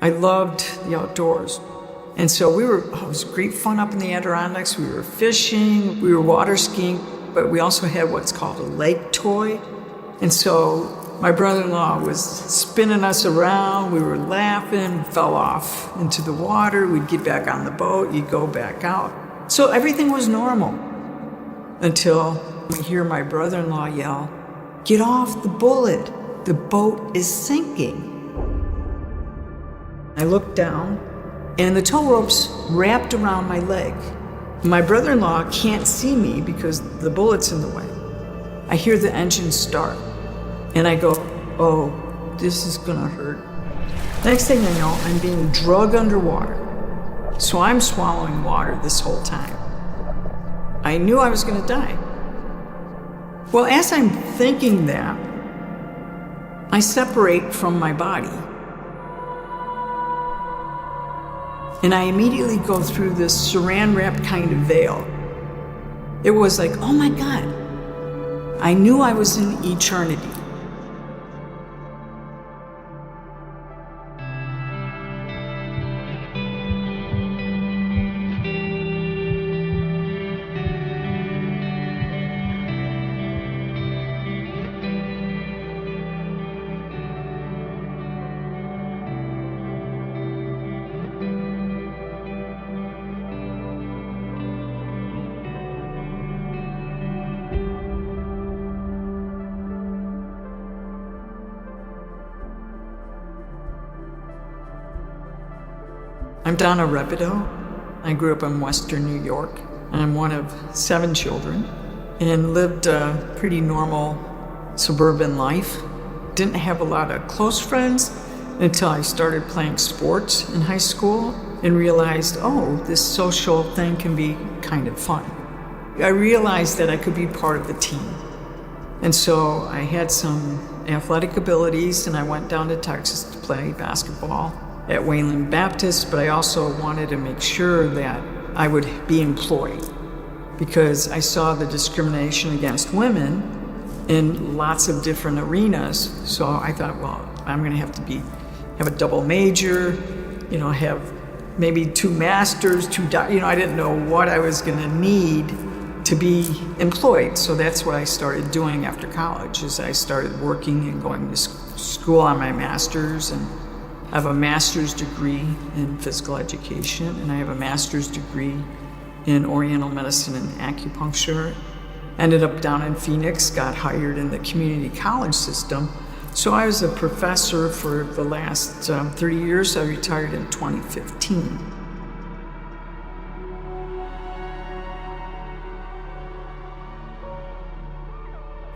I loved the outdoors. And so it was great fun up in the Adirondacks. We were fishing, we were water skiing, but we also had what's called a lake toy. And so my brother-in-law was spinning us around, we were laughing, fell off into the water, we'd get back on the boat, you'd go back out. So everything was normal until we hear my brother-in-law yell, "Get off the bullet, the boat is sinking." I looked down and the tow rope's wrapped around my leg. My brother-in-law can't see me because the bullet's in the way. I hear the engine start and I go, "Oh, this is gonna hurt." Next thing I know, I'm being drugged underwater. So I'm swallowing water this whole time. I knew I was gonna die. Well, as I'm thinking that, I separate from my body. And I immediately go through this saran wrap kind of veil. It was like, oh my God, I knew I was in eternity. I'm Donna Rebido. I grew up in Western New York. I'm one of 7 children and lived a pretty normal suburban life. Didn't have a lot of close friends until I started playing sports in high school and realized, oh, this social thing can be kind of fun. I realized that I could be part of the team. And so I had some athletic abilities and I went down to Texas to play basketball at Wayland Baptist, but I also wanted to make sure that I would be employed because I saw the discrimination against women in lots of different arenas. So I thought, well, I'm gonna have a double major, have maybe 2 masters, I didn't know what I was gonna need to be employed. So that's what I started doing after college, is I started working and going to school on my master's, and I have a master's degree in physical education, and I have a master's degree in Oriental medicine and acupuncture. Ended up down in Phoenix, got hired in the community college system. So I was a professor for the last 30 years. I retired in 2015.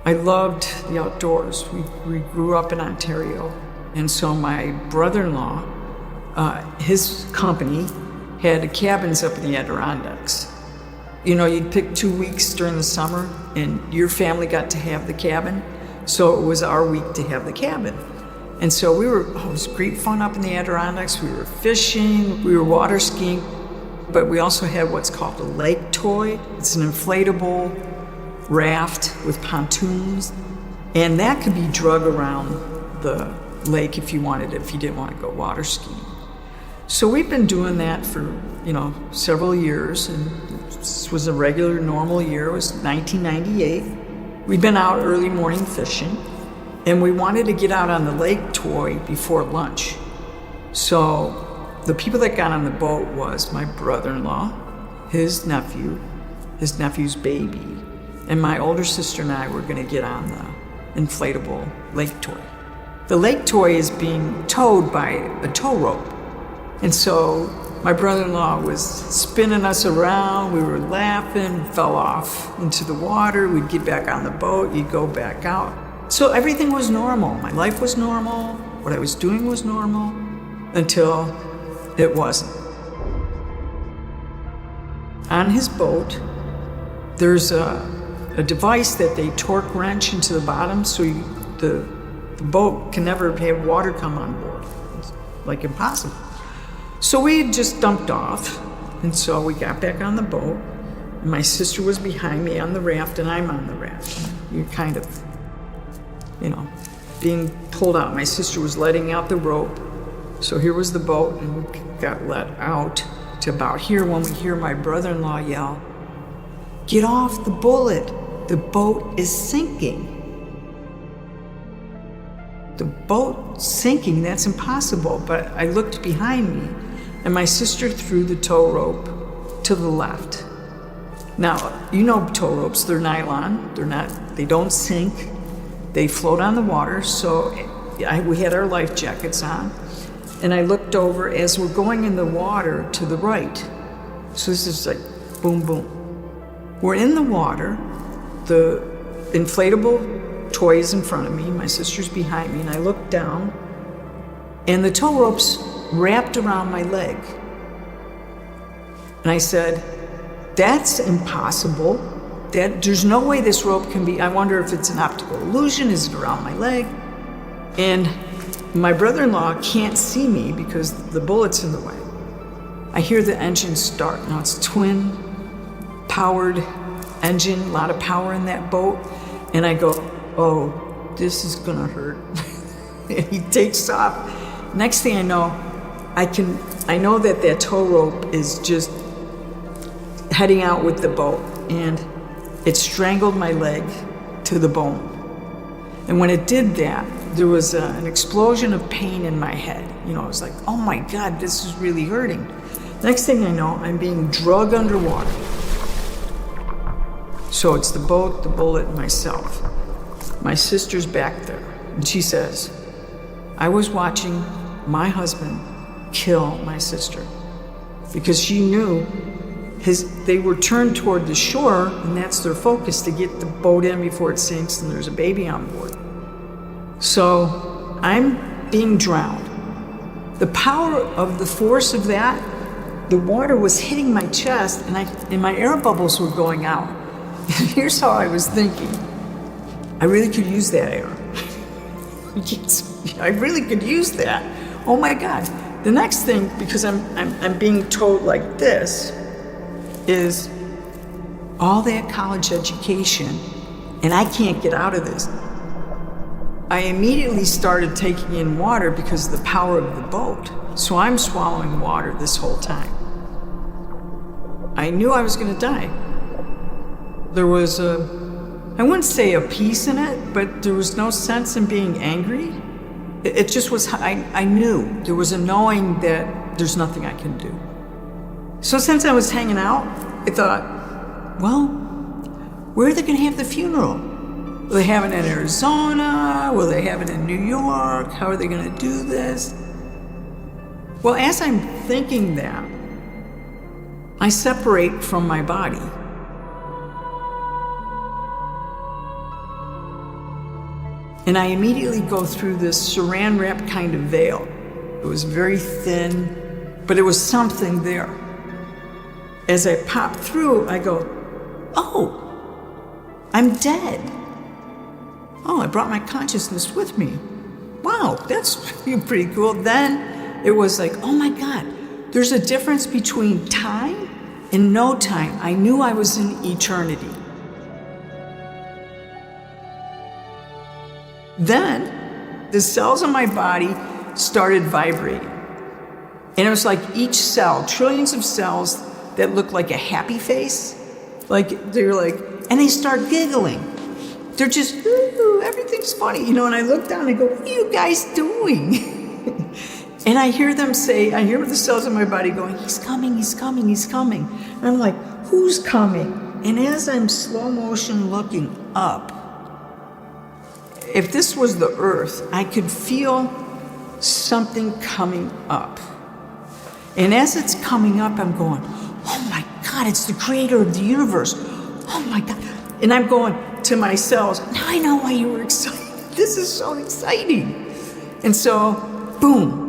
I loved the outdoors. We grew up in Ontario. And so my brother-in-law, his company had cabins up in the Adirondacks. You'd pick 2 weeks during the summer and your family got to have the cabin. So it was our week to have the cabin. And so it was great fun up in the Adirondacks. We were fishing, we were water skiing, but we also had what's called a lake toy. It's an inflatable raft with pontoons. And that could be drug around the lake if you didn't want to go water skiing. So we've been doing that for, several years, and this was a regular, normal year. It was 1998. We'd been out early morning fishing, and we wanted to get out on the lake toy before lunch. So the people that got on the boat was my brother-in-law, his nephew, his nephew's baby, and my older sister and I were going to get on the inflatable lake toy. The lake toy is being towed by a tow rope. And so my brother-in-law was spinning us around, we were laughing, fell off into the water, we'd get back on the boat, you'd go back out. So everything was normal. My life was normal, what I was doing was normal, until it wasn't. On his boat, there's a device that they torque wrench into the bottom so the boat can never have water come on board. It's like impossible. So we had just dumped off, and so we got back on the boat. And my sister was behind me on the raft, and I'm on the raft. You're kind of, being pulled out. My sister was letting out the rope, So here was the boat, and we got let out to about here when we hear my brother-in-law yell, "Get off the bullet, the boat is sinking." The boat sinking, that's impossible. But I looked behind me, and my sister threw the tow rope to the left. Now, you know tow ropes, they're nylon, they don't sink, they float on the water, so we had our life jackets on, and I looked over as we're going in the water to the right. So this is like boom, boom. We're in the water, the inflatable toy is in front of me, my sister's behind me, and I look down, and the tow rope's wrapped around my leg. And I said, "That's impossible. There's no way this rope can be, I wonder if it's an optical illusion, is it around my leg?" And my brother-in-law can't see me because the bullet's in the way. I hear the engine start. Now it's twin-powered engine, a lot of power in that boat. And I go, "Oh, this is gonna hurt." And he takes off. Next thing I know, I know that tow rope is just heading out with the boat, and it strangled my leg to the bone. And when it did that, there was an explosion of pain in my head. You know, I was like, "Oh my God, this is really hurting." Next thing I know, I'm being drugged underwater. So it's the boat, the bullet, and myself. My sister's back there, and she says, "I was watching my husband kill my sister," because she knew they were turned toward the shore, and that's their focus, to get the boat in before it sinks and there's a baby on board. So I'm being drowned. The power of the force of that, the water was hitting my chest, and my air bubbles were going out. And here's how I was thinking. I really could use that air. I really could use that. Oh my God. The next thing, because I'm being told like this, is all that college education, and I can't get out of this. I immediately started taking in water because of the power of the boat. So I'm swallowing water this whole time. I knew I was going to die. There was I wouldn't say a peace in it, but there was no sense in being angry. It just was, I knew. There was a knowing that there's nothing I can do. So since I was hanging out, I thought, well, where are they going to have the funeral? Will they have it in Arizona? Will they have it in New York? How are they going to do this? Well, as I'm thinking that, I separate from my body. And I immediately go through this saran wrap kind of veil. It was very thin, but it was something there. As I pop through, I go, "Oh, I'm dead. Oh, I brought my consciousness with me. Wow, that's pretty cool." Then it was like, oh my God, there's a difference between time and no time. I knew I was in eternity. Then the cells in my body started vibrating. And it was like each cell, trillions of cells that looked like a happy face. Like, they were like, and they start giggling. They're just, ooh, everything's funny. You know, and I look down and I go, "What are you guys doing?" And I hear them say, I hear the cells in my body going, "He's coming, he's coming, he's coming." And I'm like, who's coming? And as I'm slow motion looking up, if this was the earth, I could feel something coming up. And as it's coming up, I'm going, oh my God, it's the creator of the universe. Oh my God. And I'm going to my cells, now I know why you were excited. This is so exciting. And so, boom.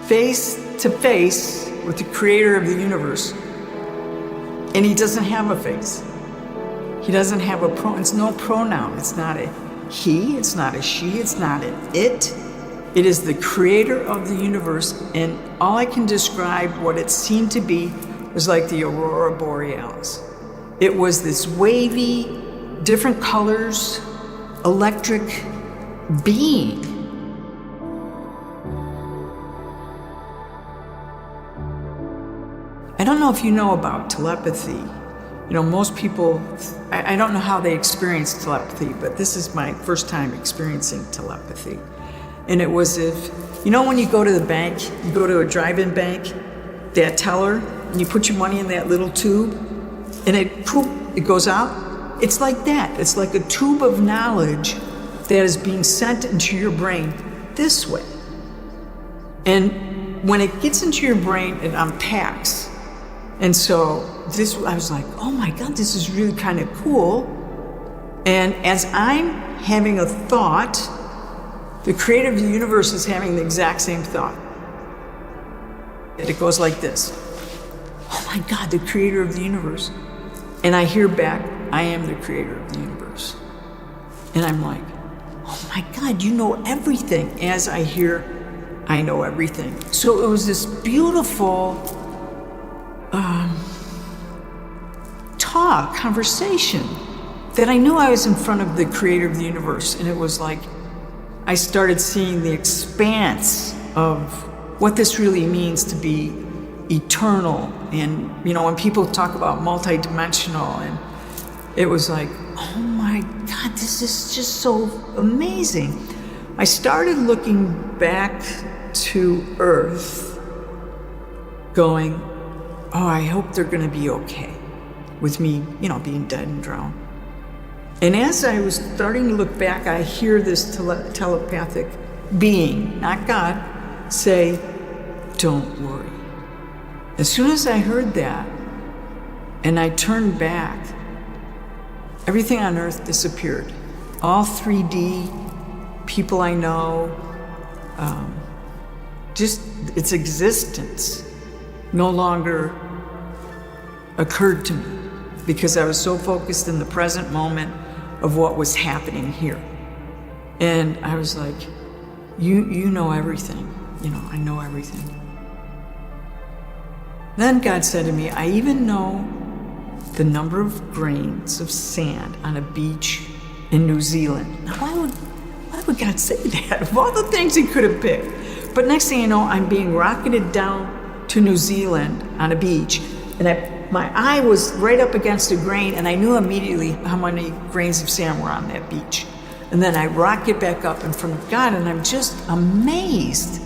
Face to face with the creator of the universe. And he doesn't have a face. He doesn't have a it's no pronoun. It's not a he, it's not a she, it's not an it. It is the creator of the universe, and all I can describe what it seemed to be was like the aurora borealis. It was this wavy, different colors, electric being. don't know if you know about telepathy. Most people, I don't know how they experience telepathy, but this is my first time experiencing telepathy. And it was when you go to the bank, you go to a drive-in bank, that teller, and you put your money in that little tube, and it goes out. It's like that. It's like a tube of knowledge that is being sent into your brain this way. And when it gets into your brain, it unpacks. And so I was like, oh my God, this is really kind of cool. And as I'm having a thought, the creator of the universe is having the exact same thought. It goes like this. Oh my God, the creator of the universe. And I hear back, I am the creator of the universe. And I'm like, oh my God, you know everything. As I hear, I know everything. So it was this beautiful conversation that I knew I was in front of the creator of the universe. And it was like, I started seeing the expanse of what this really means to be eternal. And, when people talk about multidimensional, and it was like, oh my God, this is just so amazing. I started looking back to Earth going, oh, I hope they're going to be okay with me, being dead and drowned. And as I was starting to look back, I hear this telepathic being, not God, say, don't worry. As soon as I heard that, and I turned back, everything on Earth disappeared. All 3D, people I know, just its existence no longer occurred to me because I was so focused in the present moment of what was happening here. And I was like, you know everything. I know everything. Then God said to me, I even know the number of grains of sand on a beach in New Zealand. Now, why would God say that? Of all the things he could have picked. But next thing you know, I'm being rocketed down to New Zealand on a beach, and my eye was right up against a grain, and I knew immediately how many grains of sand were on that beach. And then I rocket back up in front of God, and I'm just amazed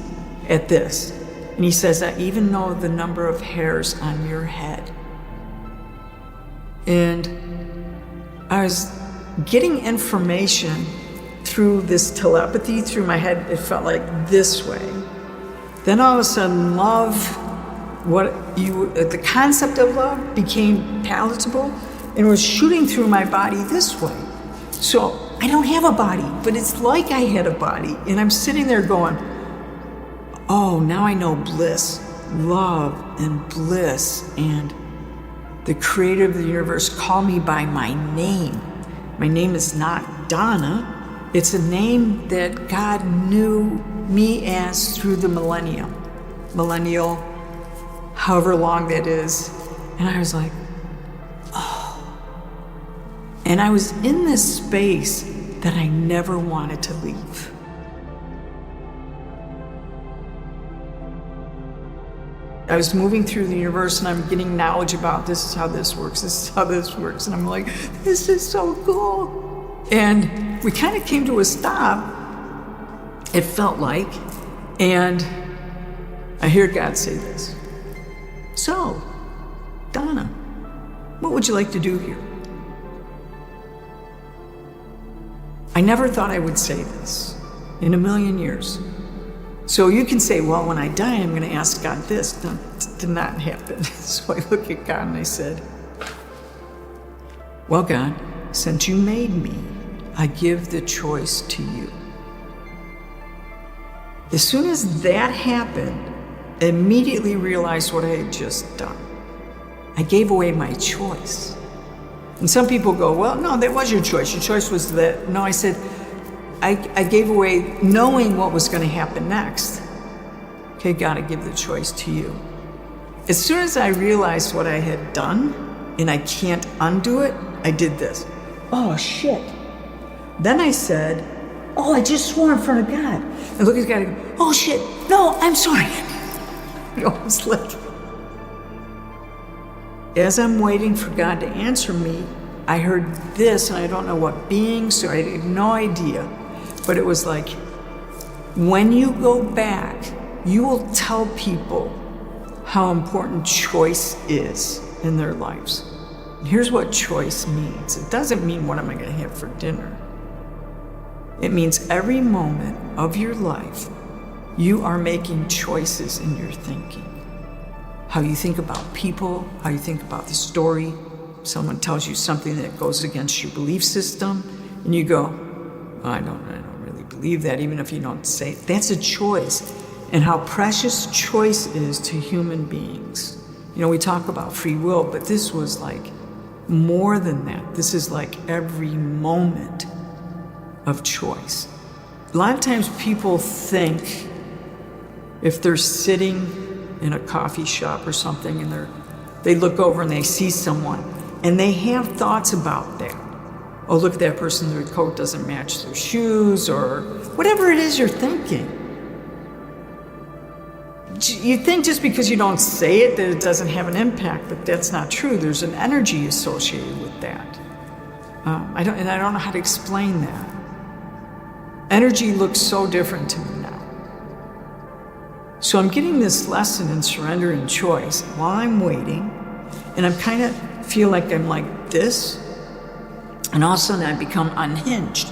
at this. And he says, I even know the number of hairs on your head. And I was getting information through this telepathy through my head. It felt like this way. Then all of a sudden, the concept of love became palatable and was shooting through my body this way. So I don't have a body, but it's like I had a body. And I'm sitting there going, oh, now I know bliss, love and bliss. And the creator of the universe called me by my name. My name is not Donna. It's a name that God knew me as through the millennial, however long that is. And I was like, oh. And I was in this space that I never wanted to leave. I was moving through the universe and I'm getting knowledge about this is how this works, this is how this works. And I'm like, this is so cool. And we kind of came to a stop, it felt like, and I hear God say this. So, Donna, what would you like to do here? I never thought I would say this in a million years. So you can say, well, when I die, I'm going to ask God this. No, it did not happen. So I look at God and I said, well, God, since you made me, I give the choice to you. As soon as that happened, I immediately realized what I had just done. I gave away my choice. And some people go, well, no, that was your choice. Your choice was that. No, I said, I gave away knowing what was going to happen next. Okay, God, I give the choice to you. As soon as I realized what I had done, and I can't undo it, I did this. Oh, shit. Then I said, oh, I just swore in front of God. And look at God and go, oh, shit, no, I'm sorry. It was like, as I'm waiting for God to answer me, I heard this, and I don't know what being, so I had no idea. But it was like, when you go back, you will tell people how important choice is in their lives. And here's what choice means. It doesn't mean what am I going to have for dinner. It means every moment of your life, you are making choices in your thinking. How you think about people, how you think about the story. Someone tells you something that goes against your belief system, and you go, I don't really believe that, even if you don't say it. That's a choice. And how precious choice is to human beings. You know, we talk about free will, but this was like more than that. This is like every moment of choice. A lot of times people think if they're sitting in a coffee shop or something and they look over and they see someone and they have thoughts about that. Oh, look at that person, their coat doesn't match their shoes, or whatever it is you're thinking. You think just because you don't say it that it doesn't have an impact, but that's not true. There's an energy associated with that. I don't know how to explain that. Energy looks so different to me now. So I'm getting this lesson in surrender and choice while I'm waiting, and I'm kind of feel like I'm like this, and all of a sudden I become unhinged.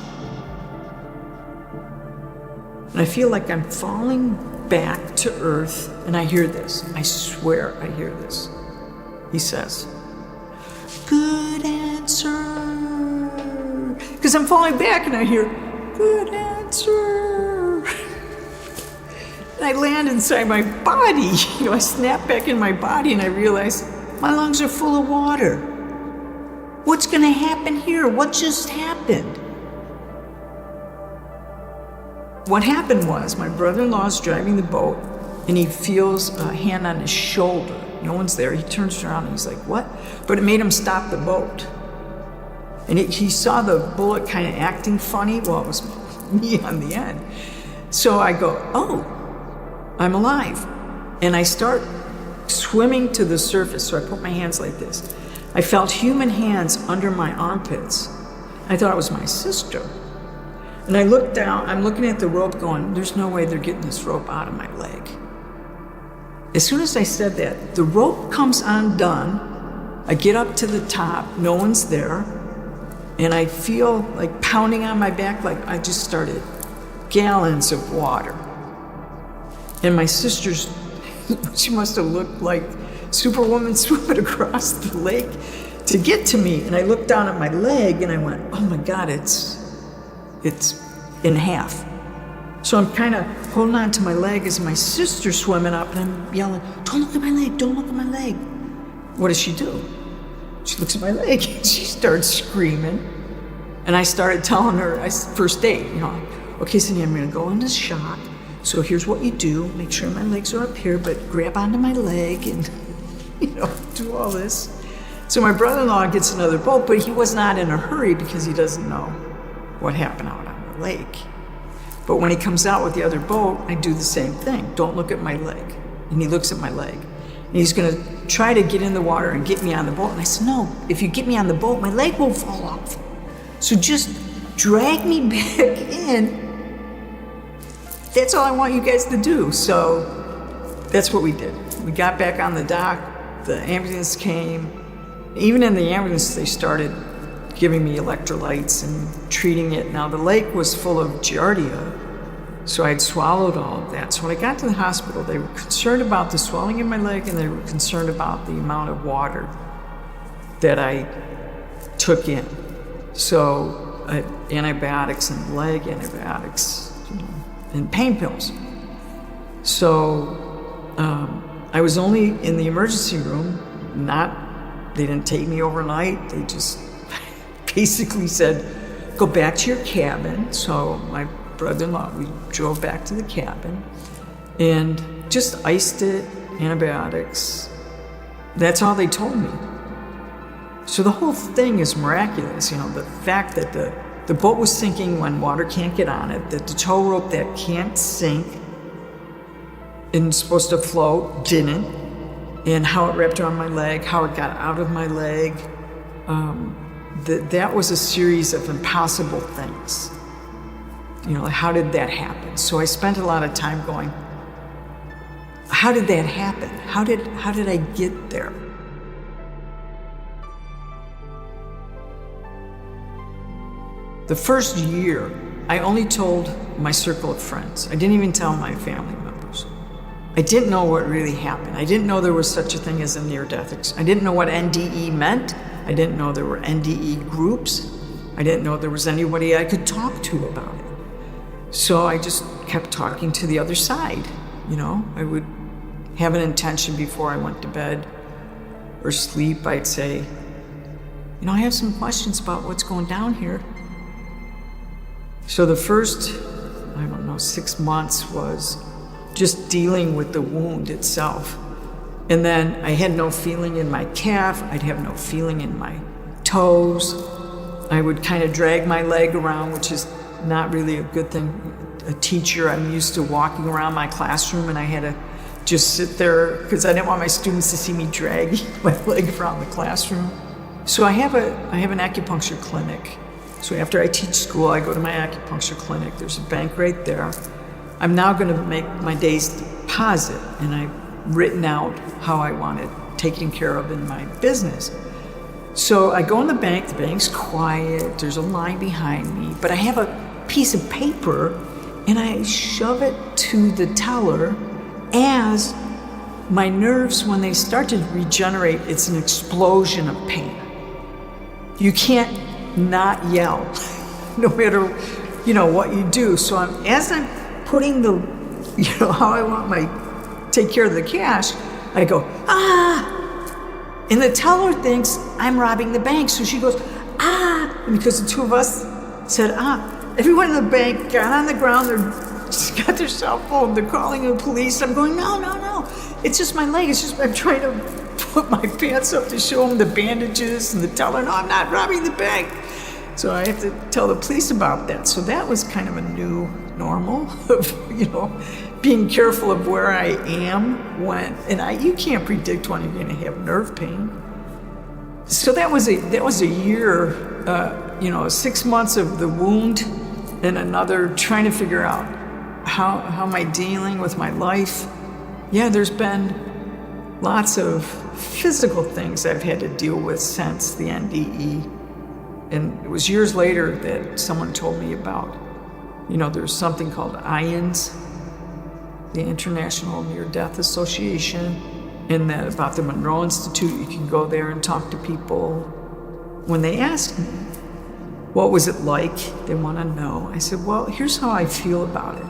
And I feel like I'm falling back to earth, and I hear this. I swear I hear this. He says, good answer. Because I'm falling back and I hear, good answer. And I land inside my body. You know, I snap back in my body and I realize my lungs are full of water. What's going to happen here? What just happened? What happened was my brother-in-law is driving the boat and he feels a hand on his shoulder. No one's there. He turns around and he's like, what? But it made him stop the boat. And he saw the bullet kind of acting funny. Well, it was me on the end. So I go, oh, I'm alive. And I start swimming to the surface. So I put my hands like this. I felt human hands under my armpits. I thought it was my sister. And I looked down, I'm looking at the rope going, there's no way they're getting this rope out of my leg. As soon as I said that, the rope comes undone. I get up to the top, no one's there, and I feel like pounding on my back like I just started gallons of water. And my sister's, she must have looked like Superwoman swimming across the lake to get to me. And I looked down at my leg and I went, oh my God, it's in half. So I'm kind of holding on to my leg as my sister's swimming up and I'm yelling, don't look at my leg, don't look at my leg. What does she do? She looks at my leg and she starts screaming. And I started telling her, first date, you know, okay, Cindy, I'm gonna go into shock. So here's what you do, make sure my legs are up here, but grab onto my leg and, you know, do all this. So my brother-in-law gets another boat, but he was not in a hurry because he doesn't know what happened out on the lake. But when he comes out with the other boat, I do the same thing. Don't look at my leg. And he looks at my leg. And he's gonna try to get in the water and get me on the boat. And I said, no, if you get me on the boat, my leg won't fall off. So just drag me back in. That's all I want you guys to do. So that's what we did. We got back on the dock, the ambulance came. Even in the ambulance, they started giving me electrolytes and treating it. Now the lake was full of giardia, so I'd swallowed all of that. So when I got to the hospital, they were concerned about the swelling in my leg and they were concerned about the amount of water that I took in. So antibiotics and leg antibiotics, you know, and pain pills. So I was only in the emergency room, they didn't take me overnight, they just basically said, go back to your cabin. So my brother-in-law, we drove back to the cabin and just iced it, antibiotics. That's all they told me. So the whole thing is miraculous, you know, the fact that the boat was sinking when water can't get on it, that the tow rope that can't sink and supposed to float didn't. and how it wrapped around my leg, how it got out of my leg. That was a series of impossible things. How did that happen? So I spent a lot of time going, how did that happen? How did I get there? The first year, I only told my circle of friends. I didn't even tell my family members. I didn't know what really happened. I didn't know there was such a thing as a near-death experience. I didn't know what NDE meant. I didn't know there were NDE groups. I didn't know there was anybody I could talk to about it. So I just kept talking to the other side. I would have an intention before I went to bed or sleep. I'd say, I have some questions about what's going down here. So the first, 6 months was just dealing with the wound itself. And then I had no feeling in my calf. I'd have no feeling in my toes. I would kind of drag my leg around, which is not really a good thing. A teacher, I'm used to walking around my classroom, and I had to just sit there because I didn't want my students to see me dragging my leg around the classroom. So I have an acupuncture clinic. So after I teach school, I go to my acupuncture clinic. There's a bank right there. I'm now going to make my day's deposit, and I've written out how I want it taken care of in my business. So I go in the bank's quiet, there's a line behind me, but I have a piece of paper and I shove it to the teller as my nerves, when they start to regenerate, it's an explosion of pain. You can't not yell, no matter, what you do. So as I'm putting how I want take care of the cash, I go, ah! And the teller thinks I'm robbing the bank. So she goes, ah! And because the two of us said, ah, everyone in the bank got on the ground, they're got their cell phone, they're calling the police. I'm going, no. It's just my leg. I'm trying to put my pants up to show them the bandages, and the teller, no, I'm not robbing the bank. So I have to tell the police about that. So that was kind of a new normal of, being careful of where I am when, and you can't predict when you're going to have nerve pain. So that was a year, 6 months of the wound, and another trying to figure out how am I dealing with my life. Yeah, there's been lots of physical things I've had to deal with since the NDE. And it was years later that someone told me about, there's something called IONS, the International Near-Death Association, and that about the Monroe Institute, you can go there and talk to people. When they asked me, what was it like? They want to know. I said, well, here's how I feel about it.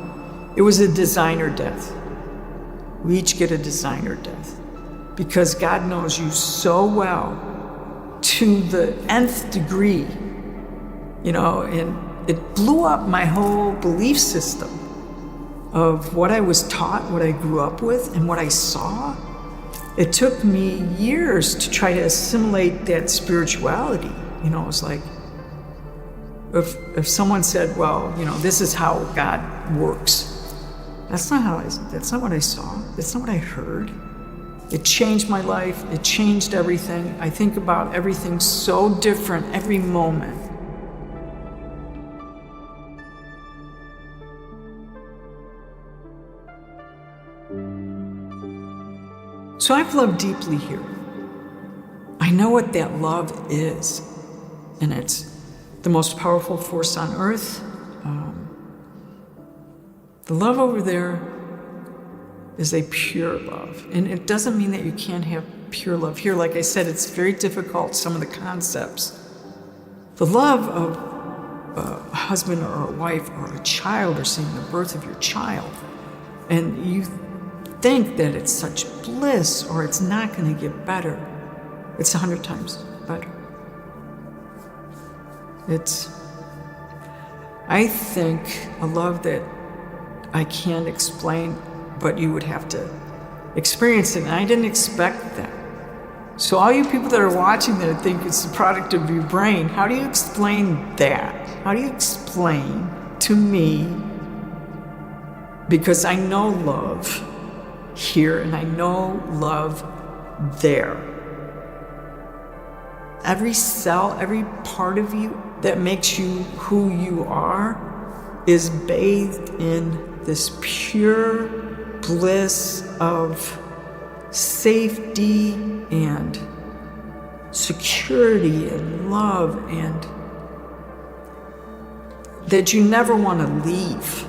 It was a designer death. We each get a designer death because God knows you so well to the nth degree, and it blew up my whole belief system of what I was taught, what I grew up with, and what I saw. It took me years to try to assimilate that spirituality. It was like, if someone said, well, this is how God works. That's not what I saw. That's not what I heard. It changed my life. It changed everything. I think about everything so different every moment. So I've loved deeply here. I know what that love is, and it's the most powerful force on earth. The love over there is a pure love. And it doesn't mean that you can't have pure love here. Like I said, it's very difficult, some of the concepts. The love of a husband or a wife or a child, or seeing the birth of your child, and you think that it's such bliss or it's not going to get better. It's 100 times better. I think, a love that I can't explain, but you would have to experience it. And I didn't expect that. So all you people that are watching that think it's the product of your brain, how do you explain that? How do you explain to me? Because I know love here, and I know love there. Every cell, every part of you that makes you who you are is bathed in this pure bliss of safety and security and love, and that you never want to leave.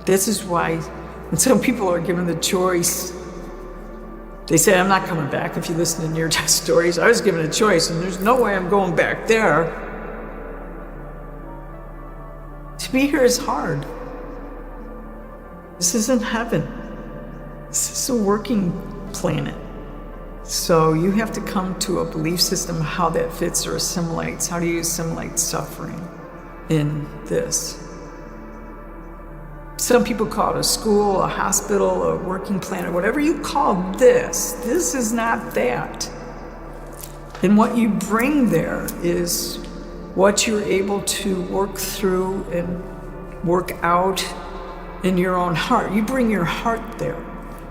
This is why when some people are given the choice, they say, I'm not coming back. If you listen to near-death stories, I was given a choice and there's no way I'm going back there. To be here is hard. This isn't heaven. This is a working planet. So you have to come to a belief system, how that fits or assimilates. How do you assimilate suffering in this? Some people call it a school, a hospital, a working planet, whatever you call this. This is not that. And what you bring there is what you're able to work through and work out in your own heart. You bring your heart there.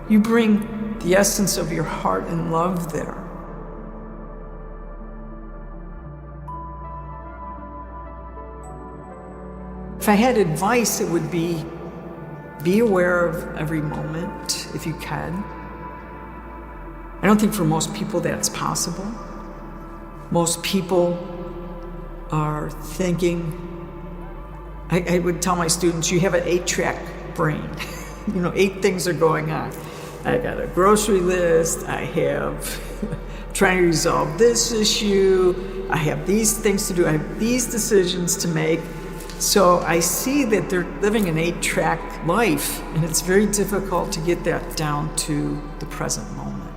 You bring the essence of your heart and love there. If I had advice, it would be aware of every moment if you can. I don't think for most people that's possible. Most people are thinking, I would tell my students, you have an 8-track brain. 8 things are going on. I got a grocery list, I have trying to resolve this issue, I have these things to do, I have these decisions to make. So I see that they're living an 8-track life, and it's very difficult to get that down to the present moment.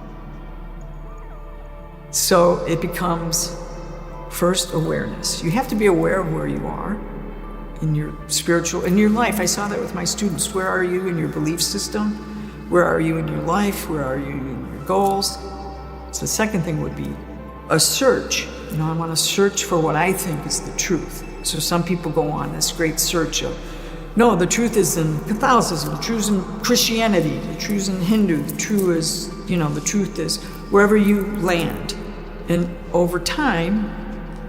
So it becomes first awareness. You have to be aware of where you are in your spiritual, in your life. I saw that with my students. Where are you in your belief system? Where are you in your life? Where are you in your goals? So the second thing would be a search. I want to search for what I think is the truth. So some people go on this great search of, no, the truth is in Catholicism, the truth is in Christianity, the truth is in Hindu, the truth is, the truth is wherever you land. And over time,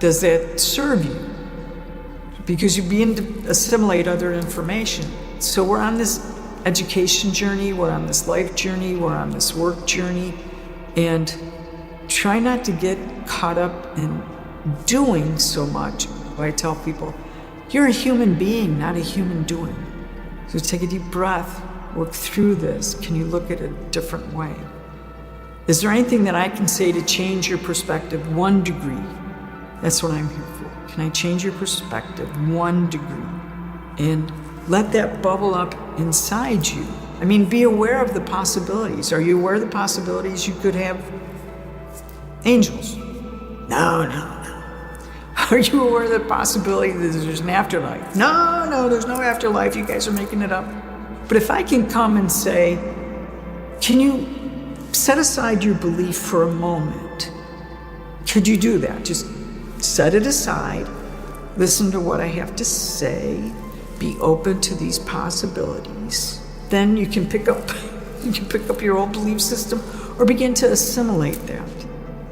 does that serve you? Because you begin to assimilate other information. So we're on this education journey, we're on this life journey, we're on this work journey, and try not to get caught up in doing so much. I tell people, you're a human being, not a human doing. So take a deep breath, work through this. Can you look at it a different way? Is there anything that I can say to change your perspective 1 degree? That's what I'm here for. Can I change your perspective 1 degree? And let that bubble up inside you. Be aware of the possibilities. Are you aware of the possibilities you could have angels? No. Are you aware of the possibility that there's an afterlife? No, there's no afterlife. You guys are making it up. But if I can come and say, can you set aside your belief for a moment? Could you do that? Just set it aside, listen to what I have to say, be open to these possibilities. Then you can pick up your old belief system or begin to assimilate that.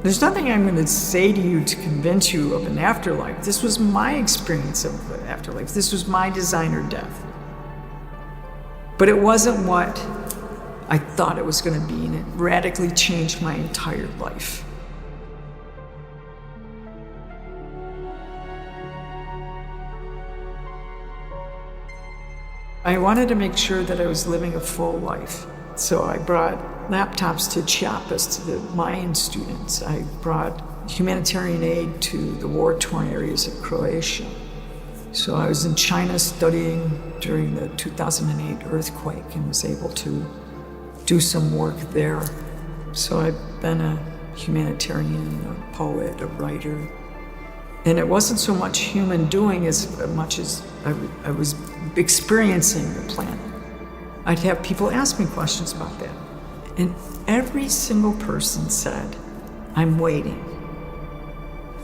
There's nothing I'm going to say to you to convince you of an afterlife. This was my experience of an afterlife. This was my design or death. But it wasn't what I thought it was going to be, and it radically changed my entire life. I wanted to make sure that I was living a full life. So I brought laptops to Chiapas, to the Mayan students. I brought humanitarian aid to the war-torn areas of Croatia. So I was in China studying during the 2008 earthquake and was able to do some work there. So I've been a humanitarian, a poet, a writer. And it wasn't so much human doing as much as I was experiencing the planet. I'd have people ask me questions about that. And every single person said, I'm waiting.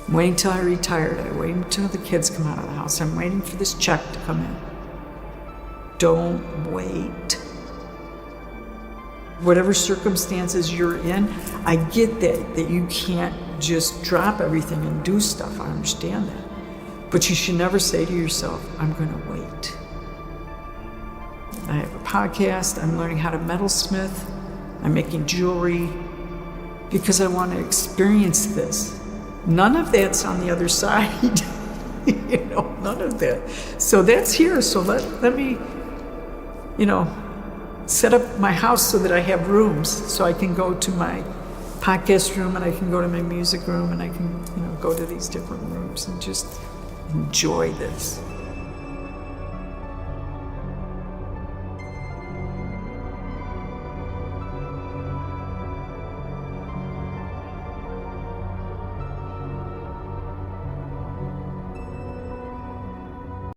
I'm waiting till I retired. I'm waiting until the kids come out of the house. I'm waiting for this check to come in. Don't wait. whatever circumstances you're in. I get that you can't just drop everything and do stuff. I understand that. But you should never say to yourself, I'm going to wait. I have a podcast. I'm learning how to metalsmith. I'm making jewelry because I want to experience this. None of that's on the other side. None of that. So that's here. So let me, set up my house so that I have rooms, so I can go to my podcast room and I can go to my music room and I can, go to these different rooms and just enjoy this.